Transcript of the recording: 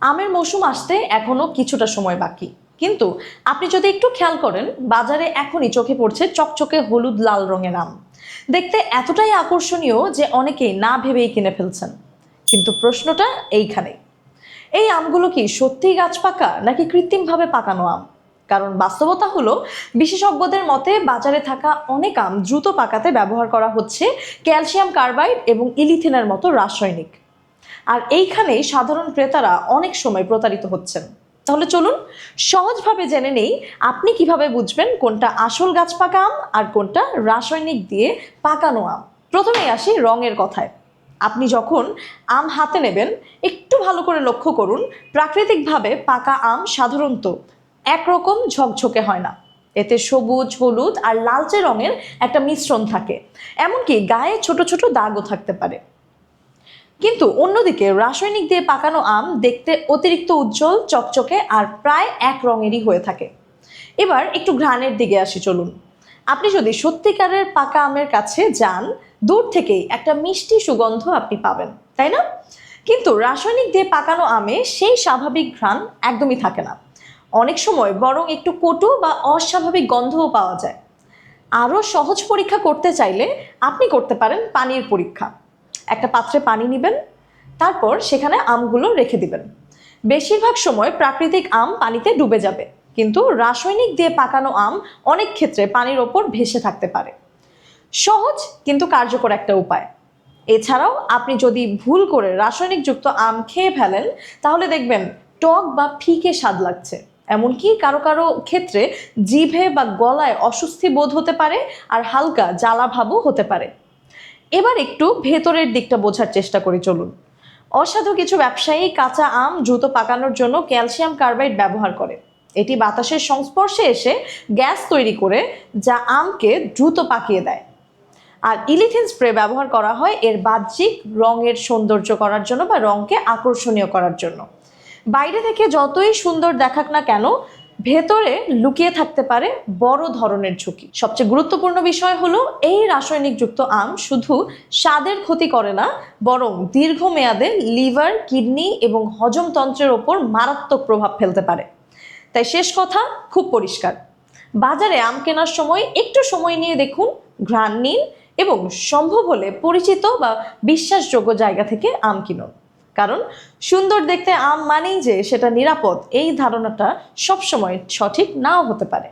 আমের মৌসুম আসতে এখনো কিছুটা সময় বাকি, কিন্তু আপনি যদি একটু খেয়াল করেন বাজারে এখনই চোখে পড়ছে চকচকে হলুদ লাল রঙের আম। দেখতে এতটাই আকর্ষণীয় যে অনেকেই না ভেবেই কিনে ফেলছেন। কিন্তু প্রশ্নটা এইখানে, এই আমগুলো কি সত্যিই গাছ পাকা নাকি কৃত্রিমভাবে পাকানো আম? কারণ বাস্তবতা হলো, বিশেষজ্ঞদের মতে বাজারে থাকা অনেক আম দ্রুত পাকাতে ব্যবহার করা হচ্ছে ক্যালসিয়াম কার্বাইড এবং ইলিথিনের মতো রাসায়নিক। আর এইখানেই সাধারণ ক্রেতারা অনেক সময় প্রতারিত হচ্ছেন। তাহলে চলুন সহজভাবে জেনে নেই আপনি কিভাবে বুঝবেন কোনটা আসল গাছ পাকা আম আর কোনটা রাসায়নিক দিয়ে পাকানো আম। প্রথমেই আসি রঙের কথায়। আপনি যখন আম হাতে নেবেন একটু ভালো করে লক্ষ্য করুন, প্রাকৃতিকভাবে পাকা আম সাধারণত একরকম ঝকঝকে হয় না। এতে সবুজ, হলুদ আর লালচে রঙের একটা মিশ্রণ থাকে, এমনকি গায়ে ছোট ছোট দাগও থাকতে পারে। কিন্তু অন্যদিকে রাসায়নিক দিয়ে পাকানো আম দেখতে অতিরিক্ত উজ্জ্বল, চকচকে আর প্রায় এক রঙেরই হয়ে থাকে। এবার একটু ঘ্রাণের দিকে আসি চলুন। আপনি যদি সত্যিকারের পাকা আমের কাছে যান, দূর থেকেই একটা মিষ্টি সুগন্ধ আপনি পাবেন, তাই না? কিন্তু রাসায়নিক দিয়ে পাকানো আমে সেই স্বাভাবিক ঘ্রাণ একদমই থাকে না। অনেক সময় বরং একটু কটু বা অস্বাভাবিক গন্ধও পাওয়া যায়। আরও সহজ পরীক্ষা করতে চাইলে আপনি করতে পারেন পানির পরীক্ষা। একটা পাত্রে পানি নেবেন, তারপর সেখানে আমগুলো রেখে দিবেন। বেশিরভাগ সময় প্রাকৃতিক আম পানিতে ডুবে যাবে, কিন্তু রাসায়নিক দিয়ে পাকানো আম অনেক ক্ষেত্রে পানির ওপর ভেসে থাকতে পারে। সহজ কিন্তু কার্যকর একটা উপায়। এছাড়াও আপনি যদি ভুল করে রাসায়নিকযুক্ত আম খেয়ে ফেলেন, তাহলে দেখবেন টক বা ফিকে স্বাদ লাগছে। এমনকি কারো কারো ক্ষেত্রে জিভে বা গলায় অস্বস্তি বোধ হতে পারে, আর হালকা জ্বালা ভাবও হতে পারে। এবার একটু ভেতরের দিকটা বোঝার চেষ্টা করি চলুন। অসাধু কিছু ব্যবসায়ী কাঁচা আম দ্রুত পাকানোর জন্য ক্যালসিয়াম কার্বাইড ব্যবহার করে। এটি বাতাসের সংস্পর্শে এসে গ্যাস তৈরি করে, যা আমকে দ্রুত পাকিয়ে দেয়। আর ইলিথিন স্প্রে ব্যবহার করা হয় এর বাহ্যিক রঙের সৌন্দর্য করার জন্য বা রঙকে আকর্ষণীয় করার জন্য। বাইরে থেকে যতই সুন্দর দেখাক না কেন, ভেতরে লুকিয়ে থাকতে পারে বড় ধরনের ঝুঁকি। সবচেয়ে গুরুত্বপূর্ণ বিষয় হলো, এই রাসায়নিকযুক্ত আম শুধু স্বাদের ক্ষতি করে না, বরং দীর্ঘমেয়াদে লিভার, কিডনি এবং হজমতন্ত্রের ওপর মারাত্মক প্রভাব ফেলতে পারে। তাই শেষ কথা খুব পরিষ্কার, বাজারে আম কেনার সময় একটু সময় নিয়ে দেখুন, ঘ্রাণ নিন এবং সম্ভব হলে পরিচিত বা বিশ্বাসযোগ্য জায়গা থেকে আম কিনুন। কারণ সুন্দর দেখতে আম মানেই যে সেটা নিরাপদ, এই ধারণাটা সবসময় সঠিক নাও হতে পারে।